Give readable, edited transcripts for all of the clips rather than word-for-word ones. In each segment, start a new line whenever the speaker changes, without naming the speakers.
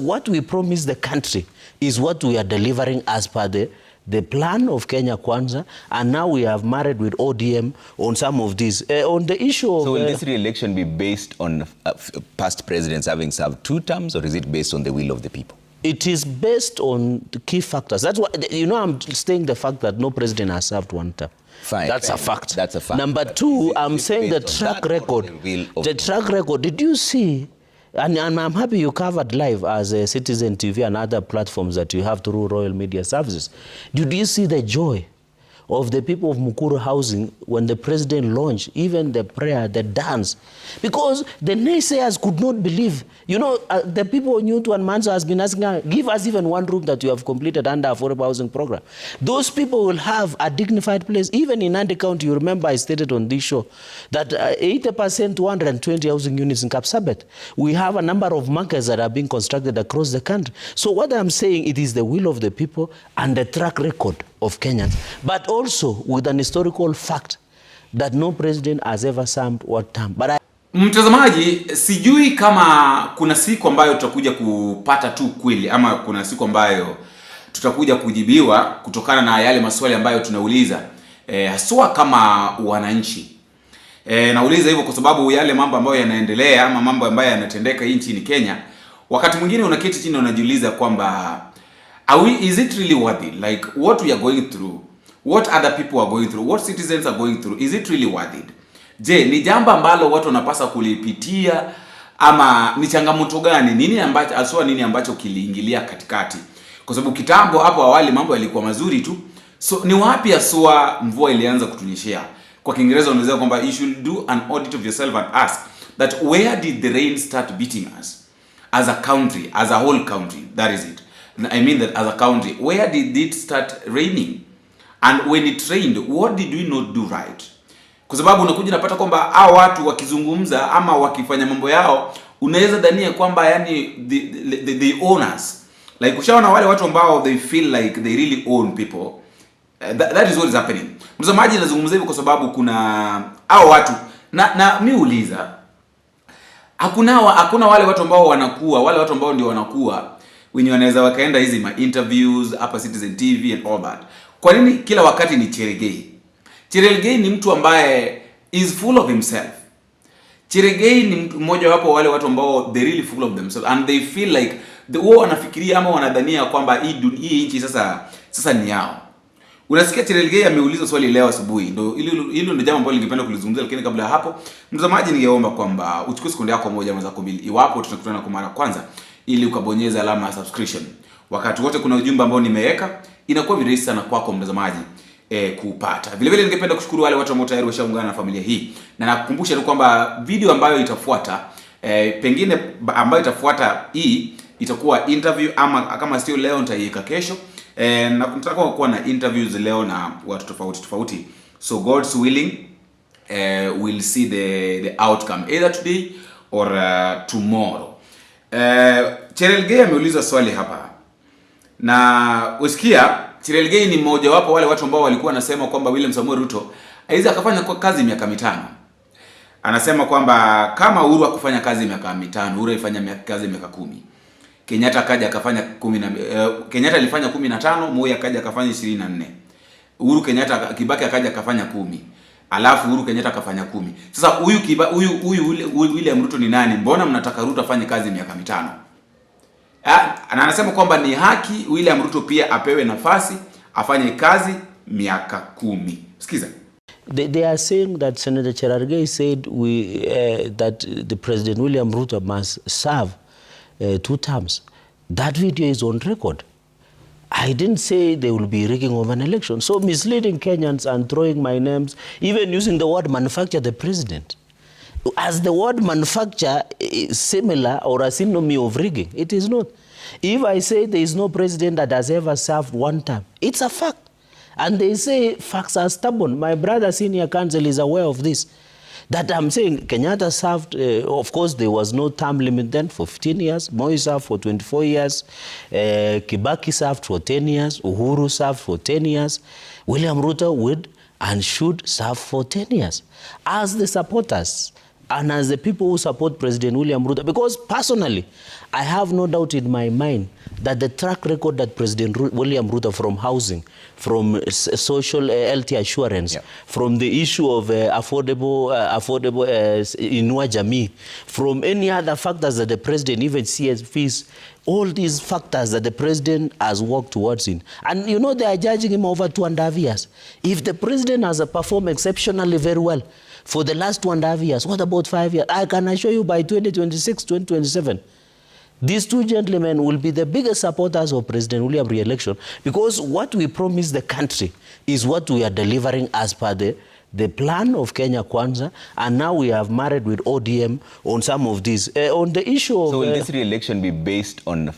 what we promised the country is what we are delivering as per the plan of Kenya Kwanza, and now we have married with ODM on some of these. On the issue of... So
will this re-election be based on past presidents having served 2 terms, or is it based on the will of the people?
It is based on the key factors. That's why, you know, I'm stating the fact that no president has served 1 term.
Fine.
That's a fact.
That's a fact.
Number 2, I'm saying the track record. The track record, did you see... And I'm happy you covered live as a Citizen TV and other platforms that you have through Royal Media Services. Did you see the joy of the people of Mukuru housing when the president launched, even the prayer, the dance? Because the naysayers could not believe. You know, the people Nyuta and Manso has been asking, give us even 1 room that you have completed under affordable housing program. Those people will have a dignified place. Even in Nandi County, you remember I stated on this show that 80% 220 housing units in Kapsabet. We have a number of markets that are being constructed across the country. So what I'm saying, it is the will of the people and the track record of Kenyans, but also with an historical fact that no president has ever served 1 term. But
Mtazamaji, sijui kama kuna siku ambayo tutakuja kupata tu kweli, ama kuna siku ambayo tutakuja kujibiwa kutokana na yale maswali ambayo tunauliza, haswa kama wananchi. Nauliza hivyo kwa sababu yale mambo ambayo yanaendelea ama mambo ambayo yanatendeka nchini Kenya, wakati mwingine unaketi chini unajiuliza kwamba is it really worth it? Like what we are going through, what other people are going through, what citizens are going through, is it really worth it? Je, ni jambo ambalo watu wanapaswa kulipitia, ama ni changamoto gani? Nini ambacho kiliingilia katikati? Kwa sababu kitambo hapo awali mambo yalikuwa mazuri tu. So ni wapi aswa mvua ilianza kutunyeshea? Kwa Kiingereza unaweza kwamba you should do an audit of yourself and ask that where did the rain start beating us as a country, as a whole country? That is it. I mean that as a country, where did it start raining? And when it rained, what did we not do right? Kwa sababu unakuja napata kwamba hao watu wakizungumza ama wakifanya mambo yao, unaweza dhania kwamba yani the owners. Like ushaona wale watu ambao they feel like they really own people. That is what is happening. Mtazamaji, nazungumza hivyo kwa sababu kuna hao watu na mimi uliza, hakuna wale watu ambao wanakuwa, wale watu ambao ndio wanakuwa wenye wanaweza wakaenda hizi ma interviews hapa Citizen TV and all that. Kwa nini kila wakati ni Cheregei? Cheregei ni mtu ambaye is full of himself. Cheregei ni mtu mmoja wapo wale watu ambao they really full of themselves and they feel like wao wanafikiria ama wanadhania kwamba hii nchi sasa ni yao. Unasikia Cheregei ameuliza swali leo asubuhi. Ndio hilo ndio jambo ambalo ningependa kulizungumzia, lakini kabla ya hapo, mtazamaji, ningeomba kwamba uchukue sekunde yako moja ama zako mbili iwapo tunakutana kwa mara kwanza, ili ukabonyeza alama ya subscription. Wakati wote kuna ujumbe ambao nimeweka, inakuwa virahisi sana kwako mtazamaji kupata. Vile vile ningependa kushukuru wale watu ambao tayari washaungana na familia hii. Na nakukumbusha tu kwamba video ambayo itafuata pengine ambayo itafuata hii itakuwa interview, ama kama sio leo nitaiweka kesho. Na tunataka kuwa na interviews leo na watu tofauti. So God's willing, we'll see the outcome either today or tomorrow. Cheregei ameuliza swali hapa. Na usikia Cheregei ni mmoja wapo wale watu ambao walikuwa wanasema kwamba William Samuel Ruto aiza akafanya kwa kazi miaka 5. Anasema kwamba kama Uhuru akufanya kazi miaka 5, Uhuru ifanya kazi miaka 10. Kenyatta akaja akafanya 10, Kenyatta alifanya 15, Moi akaja akafanya 24. Uhuru Kenyatta Kibaki akaja akafanya 10. Alafu Uhuru Kenyatta akafanya 10. Sasa huyu William Ruto ni nani? Mbona mnataka Ruto afanye kazi miaka 5? Na anasema kwamba ni haki William Ruto pia apewe nafasi afanye kazi miaka 10. Sikiza.
They are saying that Senator Cheregei said that the President William Ruto must serve 2 terms. That video is on record. I didn't say they will be rigging of an election. So misleading Kenyans and throwing my names, even using the word manufacture the president. As the word manufacture is similar or a synonym of rigging, it is not. If I say there is no president that has ever served 1 term, it's a fact. And they say facts are stubborn. My brother senior counsel is aware of this. That I'm saying Kenyatta served, of course there was no term limit then, for 15 years. Moi served for 24 years. Kibaki served for 10 years. Uhuru served for 10 years. William Ruto would and should serve for 10 years. As the supporters and as the people who support President William Ruto, because personally, I have no doubt in my mind that the track record that President William Ruto from housing, from social health assurance, from the issue of affordable Inua Jamii, from any other factors that the president, even CSPs, all these factors that the president has worked towards in. And you know, they are judging him over 2.5 years. If the president has performed exceptionally very well for the last 2.5 years, what about 5 years? I can assure you by 2026, 2027, these two gentlemen will be the biggest supporters of President William re-election, because what we promised the country is what we are delivering as per the plan of Kenya Kwanza, and now we have married with ODM on some of these. On the issue of...
So will this re-election be based on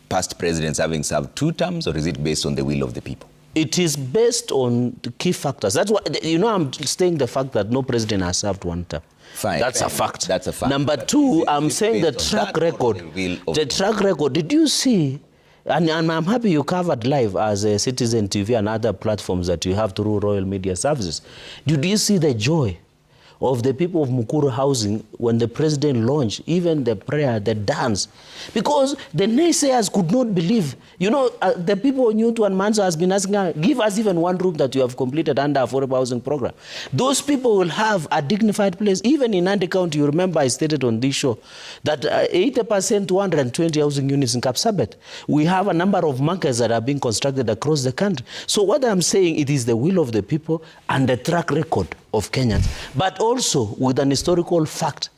past presidents having served 2 terms, or is it based on the will of the people?
It is based on the key factors. That's why, you know, I'm saying the fact that no president has served 1 term.
Fine.
That's a fact.
That's a fact.
Number 2, I'm saying the track record. The track record, did you see, and I'm happy you covered live as a Citizen TV and other platforms that you have through Royal Media Services. Did you see the joy of the people of Mukuru housing when the president launched, even the prayer, the dance? Because the naysayers could not believe. You know, the people of Nyuta and Manso has been asking, give us even 1 room that you have completed under affordable housing program. Those people will have a dignified place. Even in Nandi County, you remember I stated on this show that 80% 220 housing units in Kapsabet. We have a number of markets that are being constructed across the country. So what I'm saying, it is the will of the people and the track record of Kenyans, but also with an historical fact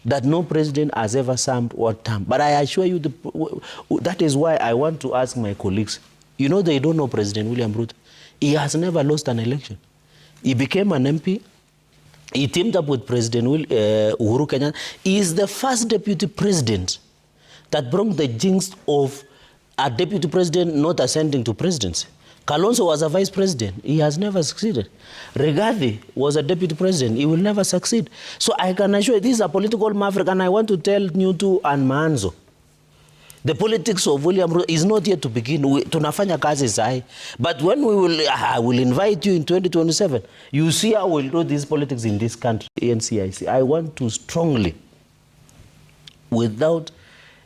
that no president has ever served 1 term. But I assure you, that is why I want to ask my colleagues. You know, they don't know President William Ruto. He has never lost an election. He became an MP. He teamed up with President Uhuru Kenyatta. He is the first deputy president that brought the jinx of a deputy president not ascending to presidency. Kalonzo was a vice president. He has never succeeded. Rigathi was a deputy president. He will never succeed. So I can assure you, this is a political maverick, and I want to tell Nyuta and Manzo, the politics of William Ruto is not yet to begin. Tunafanya kazi sahi. But when we will, I will invite you in 2027, you see how we'll do these politics in this country, NCIC. I want to strongly, without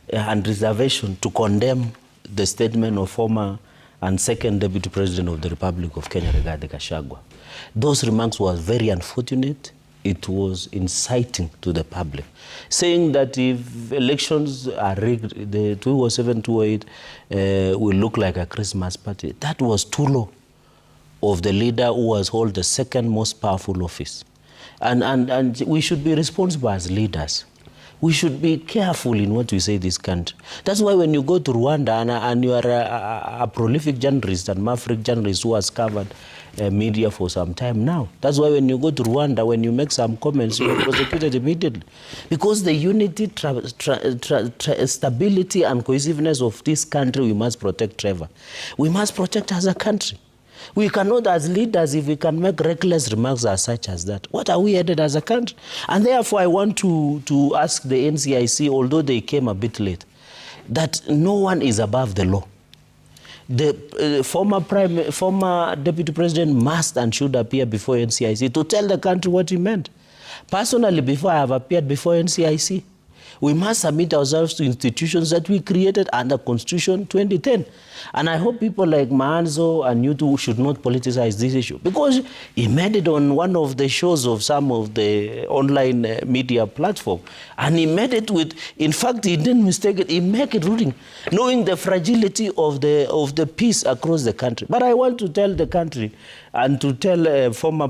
and reservation, to condemn the statement of former and second Deputy President of the Republic of Kenya, Rigathi Gachagua. Those remarks were very unfortunate. It was inciting to the public, saying that if elections are rigged, the 2007, 2008 will look like a Christmas party. That was too low of the leader who has held the 2nd most powerful office. And we should be responsible as leaders. We should be careful in what we say this country. That's why when you go to Rwanda and you are a prolific journalist and maverick journalist who has covered media for some time now, that's why when you go to Rwanda, when you make some comments, you are prosecuted immediately. Because the unity, stability and cohesiveness of this country, we must protect, Trevor. We must protect as a country. We cannot, as leaders, if we can make reckless remarks as such as that, what are we headed as a country? And therefore, I want to ask the NCIC, although they came a bit late, that no one is above the law. The former Deputy President must and should appear before NCIC to tell the country what he meant. Personally, before I have appeared before NCIC, we must submit ourselves to institutions that we created under Constitution 2010. And I hope people like Manzo and Nyuta should not politicize this issue, because he made it on one of the shows of some of the online media platform. And he made it with, in fact, he didn't mistake it, he made it ruling, knowing the fragility of the peace across the country. But I want to tell the country and to tell former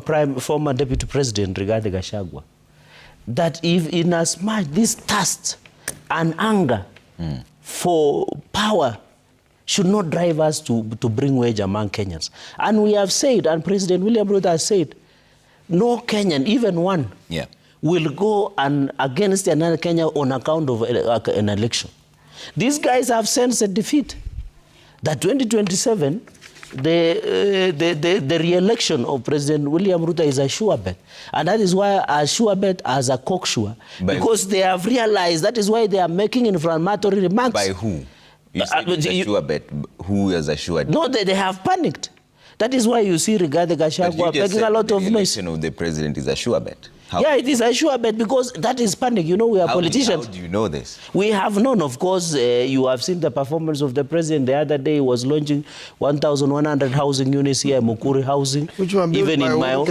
Deputy President Rigathi Gachagua, that if in as much this thirst and anger for power should not drive us to bring wage among Kenyans. And we have said, and President William Ruto has said, no Kenyan, even one, will go against another Kenya on account of an election. These guys have sensed a defeat. That 2027, the re-election of President William Ruto is a sure bet. And that is why a sure bet as a cocksure. Because they have realized that is why they are making inflammatory remarks.
By who? You said it's a sure bet. Who is a sure bet?
No, they have panicked. That is why you see Rigathi Gachagua making a lot of noise.
The election of the president is a sure bet. How?
Yeah, it is a sure bet because that is panic. You know, we are politicians.
How do you know this?
We have known, of course. You have seen the performance of the president. The other day he was launching 1,100 housing units here, Mukuri housing.
Which one?
Even in my own.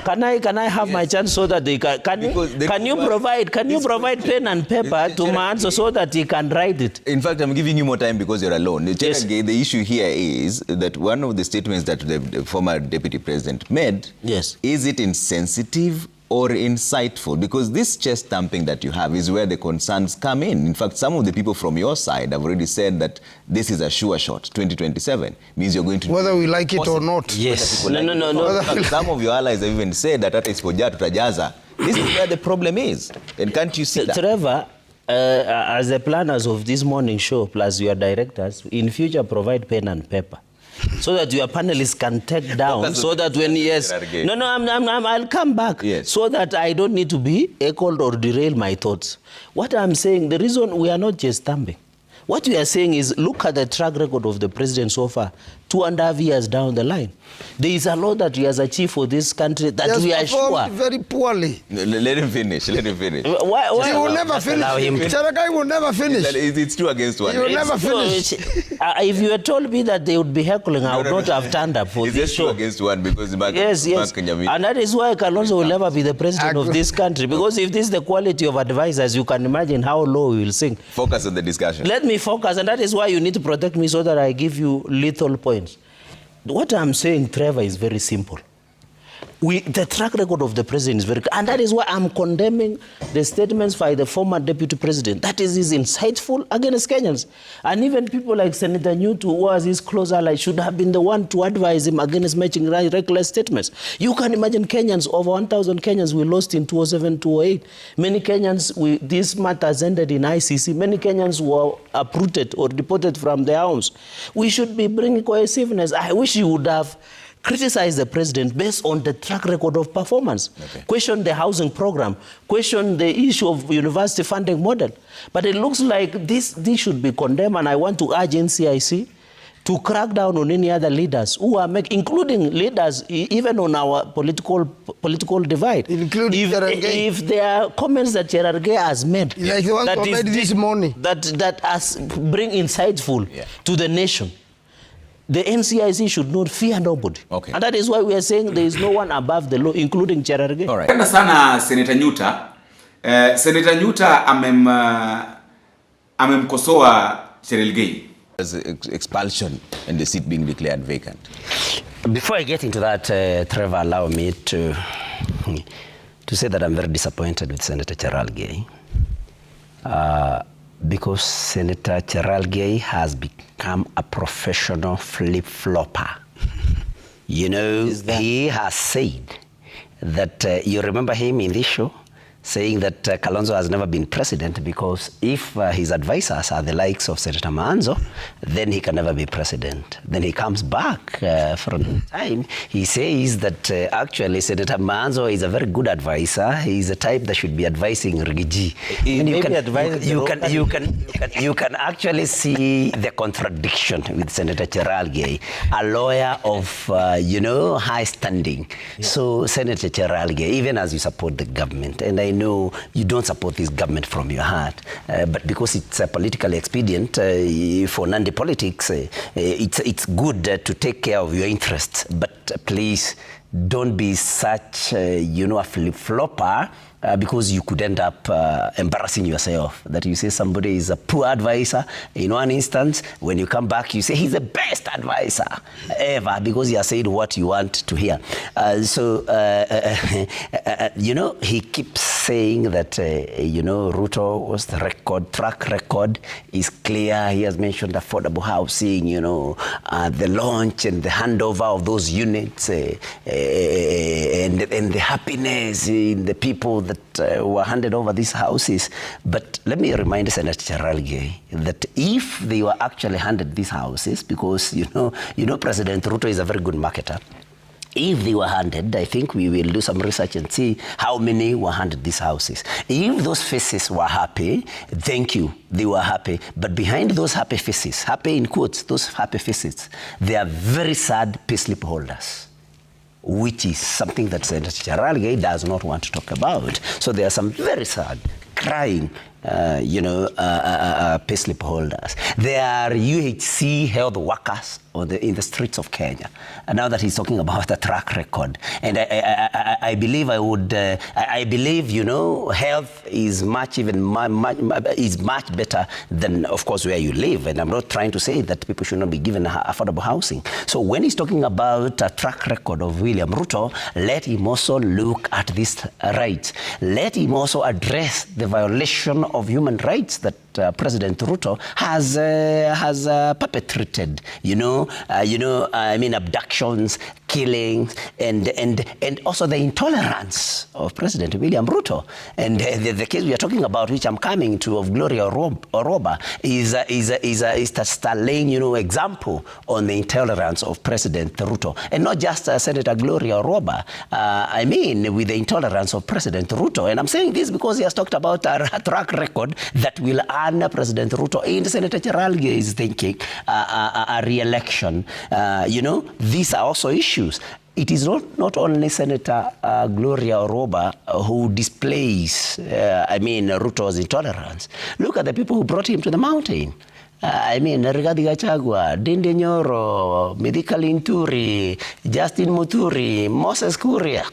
Can I have my chance so that they can? Can you provide pen and paper to Manso so that he can write it?
In fact, I'm giving you more time because you're alone.
Yes.
The issue here is that one of the statements that the former deputy president made.
Yes.
Is it insensitive or insightful? Because this chest thumping that you have is where the concerns come in. In fact, some of the people from your side have already said that this is a sure shot. 2027 means you're going to...
Whether we like it or not.
Yes.
No. Some of your allies have even said that at Expoja tutajaza. This is where the problem is. And can't you see that?
Trevor, as the planners of this morning show, plus your directors, in future provide pen and paper. So that your panelists can take down, so that when I'll come back,
yes.
So that I don't need to be echoed or derail my thoughts. What I'm saying, the reason we are not just stamping, what we are saying is look at the track record of the president so far, 2.5 years down the line. There is a lot that he has achieved for this country that we are sure.
Very poorly.
Let him finish.
Why
he will never finish. Cheregei will never finish.
It's 2 against 1.
He will never finish.
If you had told me that they would be heckling, I would not have turned up for this show.
It's 2 against 1 because
yes. And that is why Kalonzo will never be the president of this country. Because if this is the quality of advisors, you can imagine how low we will sink.
Focus on the discussion.
Let me focus, and that is why you need to protect me so that I give you lethal points. What I'm saying, Trevor, is very simple. The track record of the president is very clear. And that is why I'm condemning the statements by the former deputy president. That is insightful against Kenyans. And even people like Senator Nyuta, who was his close ally, should have been the one to advise him against making reckless statements. You can imagine Kenyans, over 1,000 Kenyans we lost in 2007, 2008. Many Kenyans, this matters ended in ICC. Many Kenyans were uprooted or deported from their homes. We should be bringing cohesiveness. I wish you would have criticize the president based on the track record of performance. Okay. Question the housing program. Question the issue of university funding model. But it looks like this should be condemned, and I want to urge NCIC to crack down on any other leaders who are including leaders even on our political divide.
Including Cheregei.
If there are comments that Cheregei has made,
like the one that made this morning,
that bring insightful to the nation, the NCIC should not fear nobody.
Okay.
And that is why we are saying there is no one above the law, including Cheregei.
All right.
Penda sana Senator Nyuta. Senator Nyuta amemkosoa Cheregei.
As expulsion and the seat being declared vacant.
Before I get into that, Trevor, allow me to say that I'm very disappointed with Senator Cheregei. Because Senator Cheregei has become a professional flip-flopper. You know, he has said that, you remember him in this show, saying that Kalonzo has never been president because if his advisors are the likes of Senator Manzo, then he can never be president. Then he comes back from time. He says that actually Senator Manzo is a very good advisor. He's the type that should be advising Rigiji. You can actually see the contradiction with Senator Cheregei, a lawyer of high standing. Yeah. So Senator Cheregei, even as you support the government, and I know you don't support this government from your heart, but because it's a political expedient for Nandi politics, it's good to take care of your interests. But please don't be such a flip-flopper, because you could end up embarrassing yourself. That you say somebody is a poor advisor in one instance, when you come back you say he's the best advisor ever because he has said what you want to hear. He keeps saying that Ruto was the track record is clear. He has mentioned affordable housing, the launch and the handover of those units, and the happiness in the people that were handed over these houses. But let me remind Senator Cheregei that if they were actually handed these houses, because President Ruto is a very good marketer, if they were handed, I think we will do some research and see how many were handed these houses. If those faces were happy, thank you, they were happy. But behind those happy faces, happy in quotes, those happy faces, they are very sad payslip holders. which is something that Senator Cheregei does not want to talk about. So there are some very sad, crying, payslip holders. There are UHC health workers in the streets of Kenya. And now that he's talking about the track record, and I believe health is much better than, of course, where you live. And I'm not trying to say that people should not be given affordable housing. So when he's talking about a track record of William Ruto, let him also look at these rights. Let him also address the violation of human rights that President Ruto has perpetrated. Abductions, killings, and also the intolerance of President William Ruto. And the case we are talking about, which I'm coming to, of Gloria Oroba, is a sterling, example on the intolerance of President Ruto, and not just Senator Gloria Oroba. With the intolerance of President Ruto. And I'm saying this because he has talked about a track record that will earn President Ruto, in Senator Cheregei is thinking, a re-election. These are also issues. It is not only Senator Gloria Oroba who displays, Ruto's intolerance. Look at the people who brought him to the mountain. Rigathi Gachagua, Ndindi Nyoro, Mithika Linturi, Justin Muturi, Moses Kuria.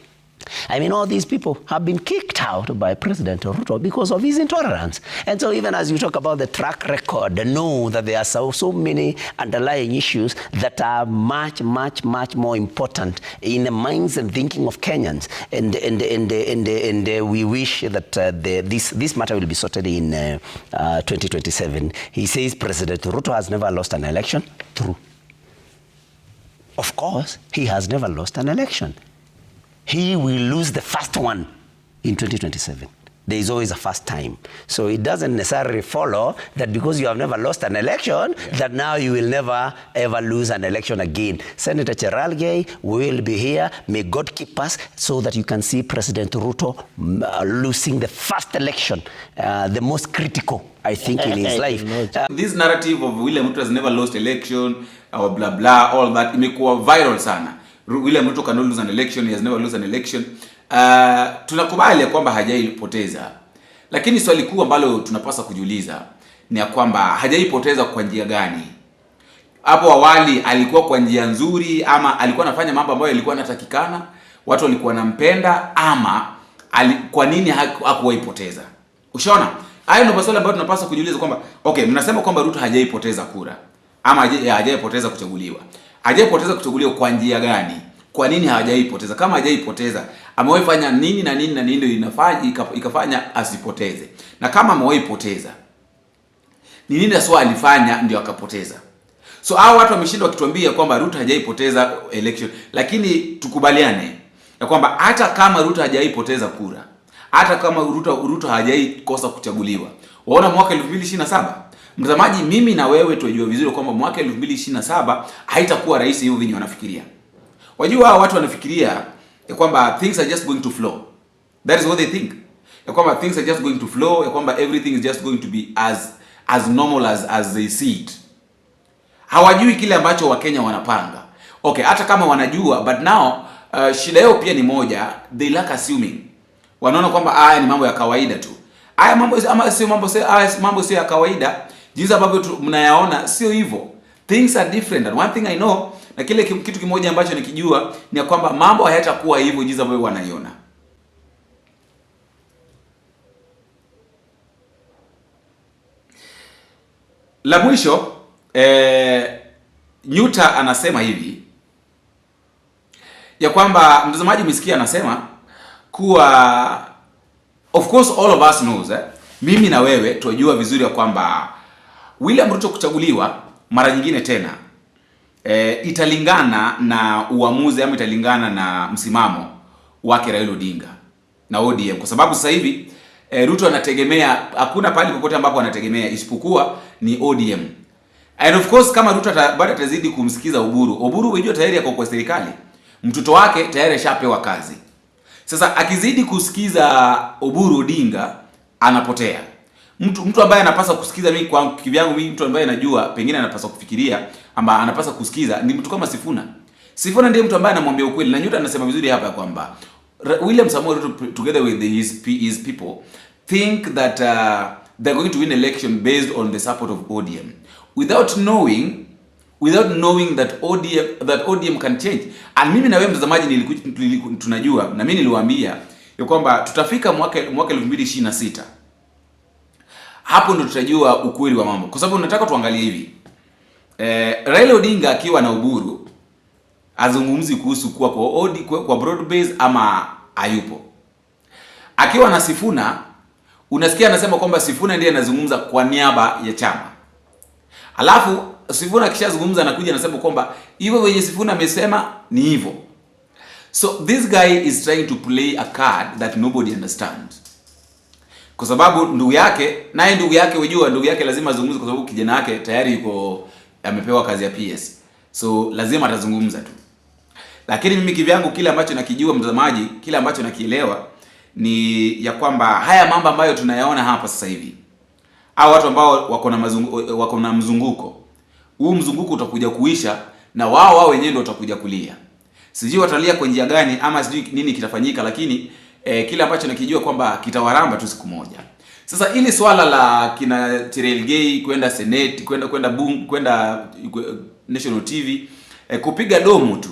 All these people have been kicked out by President Ruto because of his intolerance. And so even as you talk about the track record, know that there are so many underlying issues that are much more important in the minds and thinking of Kenyans. And we wish that this matter will be sorted in 2027. He says President Ruto has never lost an election. True. Of course, he has never lost an election. He will lose the first one in 2027. There is always a first time. So it doesn't necessarily follow that because you have never lost an election, that now you will never ever lose an election again. Senator Cheregei will be here. May God keep us so that you can see President Ruto losing the first election, the most critical, I think, in his life.
This narrative of William Ruto has never lost election, or blah blah, all that, imekuwa viral sana. William Ruto cannot lose an election, he has never lost an election. Tunakubali kwamba hajaipoteza. Lakini swali kuu ambalo tunapaswa kujiuliza ni ya kwamba hajaipoteza kwa njia gani? Hapo awali alikuwa kwa njia nzuri, ama alikuwa anafanya mambo ambayo yalikuwa yanatakikana, watu walikuwa wanampenda, ama kwa nini hakuwaipoteza? Ushaona? Hayo ndio maswali ambayo tunapaswa kujiuliza kwamba mnasema kwamba Ruto hajaipoteza kura, ama hajaipoteza kuchaguliwa. Hajaipoteza kuchaguliwa kwa njia gani? Kwa nini hajaipoteza? Kama hajaipoteza, amewaifanya nini na nini na nini ndio ikafanya asipoteze? Na kama amewaipoteza, ni nini aswa alifanya ndio akapoteza? So hao watu wameshindwa wakituambia kwamba Ruto hajaipoteza election, lakini tukubaliane ya kwamba hata kama Ruto hajaipoteza kura, hata kama Ruto hajaikosa kuchaguliwa, waona mwaka 2027, mtazamaji, mimi na wewe tunajua vizuri kwamba mwaka 2027 haitakuwa rais hivyo vinyo wanafikiria. Wajua watu wanafikiria ya kwamba things are just going to flow. That is what they think. Ya kwamba things are just going to flow, ya kwamba everything is just going to be as normal as they see it. Hawajui kile ambacho Wakenya wanapanga. Hata kama wanajua, but now shida yao pia ni moja, they lack assuming. Wanaona kwamba haya ni mambo ya kawaida tu. Haya mambo sio ya kawaida. Jinsi ambavyo mnayaona sio hivyo. Things are different, and one thing I know, na kile kitu kimoja ambacho nikijua ni ya kwamba mambo hayatakuwa hivyo jinsi ambavyo wanaiona. La mwisho, Nyuta anasema hivi ya kwamba, mtazamaji umesikia, anasema kuwa of course all of us knows, mimi na wewe tunajua vizuri ya kwamba William Ruto kuchaguliwa mara nyingine tena italingana na uamuzi, ama italingana na msimamo wake Raila Odinga na ODM, kwa sababu sasa hivi Ruto anategemea, hakuna pale popote ambapo anategemea isipokuwa ni ODM. And of course kama Ruto bado atazidi kumsikiza Oburu unajua tayari yako kwa serikali, mtoto wake tayari ashapewa kazi. Sasa akizidi kusikiza Oburu Odinga anapotea. Mtu ambaye anapaswa kusikiza, mimi kwa kivyangu, mimi mtu ambaye najua pengine anapaswa kufikiria ama anapaswa kusikiza ni mtu kama Sifuna. Sifuna ndiye mtu ambaye anamwambia ukweli, na Nyuta anasema vizuri hapa kwamba William Samoei Ruto together with his people think that they're going to win election based on the support of ODM without knowing that ODM can change. And mimi na wewe mtazamaji tunajua, na mimi niliwaambia ya kwamba tutafika mwaka 2026. Hapo ndo tutajua ukweli wa mambo. Kwa sababu nataka tuangalie hivi. Raila Odinga akiwa na Uburu azungumzi kuhusu kuwa kwa broad base ama hayupo. Akiwa na Sifuna unasikia anasema kwamba Sifuna ndiye anazungumza kwa niaba ya chama. Alafu Sifuna kishazungumza anakuja anasema kwamba hivyo wenye Sifuna amesema ni hivyo. So this guy is trying to play a card that nobody understands. Kwa sababu ndugu yake, naye ndugu yake unajua ndugu yake lazima azungumze kwa sababu kijana wake tayari yuko amepewa kazi ya PS. So lazima atazungumza tu. Lakini mimi kivyangu kile ambacho nakijua mtazamaji, kile ambacho nakielewa ni ya kwamba haya mambo ambayo tunayaona hapa sasa hivi, au watu ambao wako na mzunguko. Huu mzunguko utakuja kuisha na wao wenyewe ndio watakuja kulia. Sijui watalia kwa njia gani ama sijui nini kitafanyika, lakini kile ambacho nakijua kwamba kitawaramba tu siku moja. Sasa ili swala la kina Cheregei kwenda Senate, kwenda National TV, kupiga domo tu.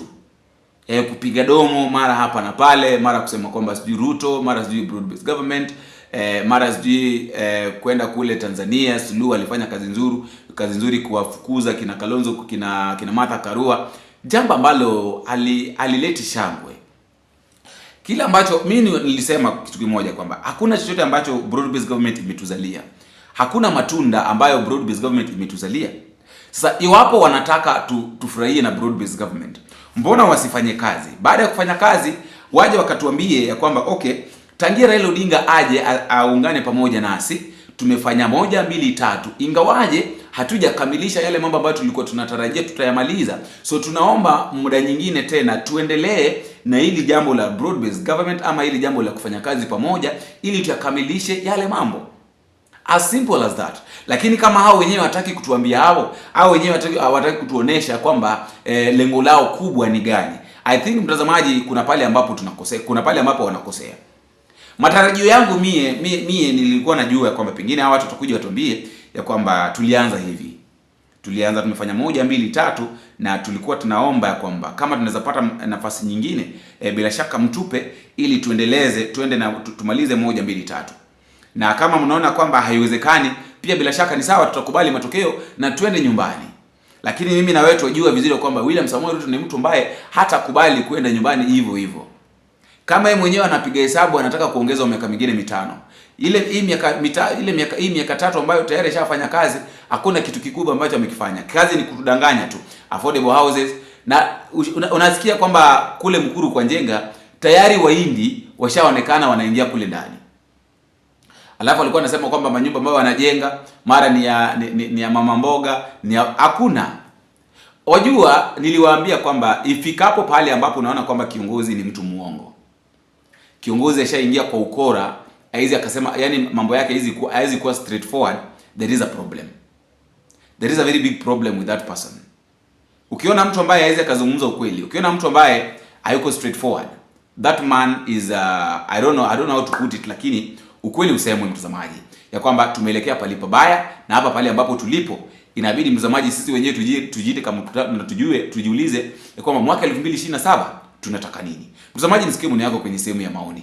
Kupiga domo mara hapa na pale, mara kusema kwamba sijui Ruto, mara sijui broad based government, mara sijui kwenda kule Tanzania Suluhu alifanya kazi nzuri kuwafukuza kina Kalonzo, kina Martha Karua, jambo ambalo alileti shangwe. Kila ambacho mimi nilisema kitu kimoja kwamba hakuna chochote ambacho broad based government imetuzalia. Hakuna matunda ambayo broad based government imetuzalia. Sasa iwapo wanataka tufurahie na broad based government, mbona wasifanye kazi? Baada ya kufanya kazi waje wakatuambie ya kwamba okay, tangia Raila Odinga aje aungane pamoja nasi tumefanya 1 2 3, ingawaje hatujakamilisha yale mambo ambayo tulikuwa tunatarajia tutayamaliza. So tunaomba muda nyingine tena tuendelee na hili jambo la broad based government ama hili jambo la kufanya kazi pamoja ili tuyakamilishe yale mambo. As simple as that. Lakini kama hao wenyewe hataki kutuambia hao wenyewe hawataki kutuonesha kwamba lengo lao kubwa ni gani. I think mtazamaji, kuna pale ambapo tunakosea, kuna pale ambapo wanakosea. Matarajio yangu mie nilikuwa najua kwamba pengine hao watu watakuja watuambie ya kwamba tulianza hivi. Tumefanya 1 2 3 na tulikuwa tunaomba ya kwamba kama tunaweza pata nafasi nyingine bila shaka mtupe ili tuende na tumalize 1 2 3. Na kama mnaona kwamba haiwezekani, pia bila shaka ni sawa, tutakubali matokeo na twende nyumbani. Lakini mimi na wewe tunajua vizuri kwamba William Samoei Ruto ni mtu ambaye hatakubali kwenda nyumbani hivyo. Kama yeye mwenyewe anapiga hesabu anataka kuongeza miaka mingine 5. Hii miaka 3 ambayo tayari ashafanya kazi, hakuna kitu kikubwa ambacho amekifanya. Kazi ni kutudanganya tu. Affordable houses, na unasikia kwamba kule Mkuru kwa Njenga tayari Wahindi washaonekana wanaingia kule ndani. Alafu alikuwa anasema kwamba manyumba ambayo wanajenga mara ni ya mama mboga, hakuna. Wajua, niliwaambia kwamba ifikapo pale ambapo unaona kwamba kiongozi ni mtu muongo, kiongozi ashaingia kwa ukora, haizi akasema yani mambo yake haizi kuwa straightforward, there is a problem. There is a very big problem with that person. Ukiona mtu ambaye haizi akazungumza ukweli, ukiona mtu ambaye hayuko straightforward, that man is I don't know how to put it, lakini ukweli usemwe mtazamaji ya kwamba tumeelekea palipo baya, na hapa pale ambapo tulipo inabidi mtazamaji sisi wenyewe tujiite kama tujiulize ya kwamba mwaka 2027 tunataka nini. Mtazamaji, nisikie maoni yako kwenye sehemu ya maoni.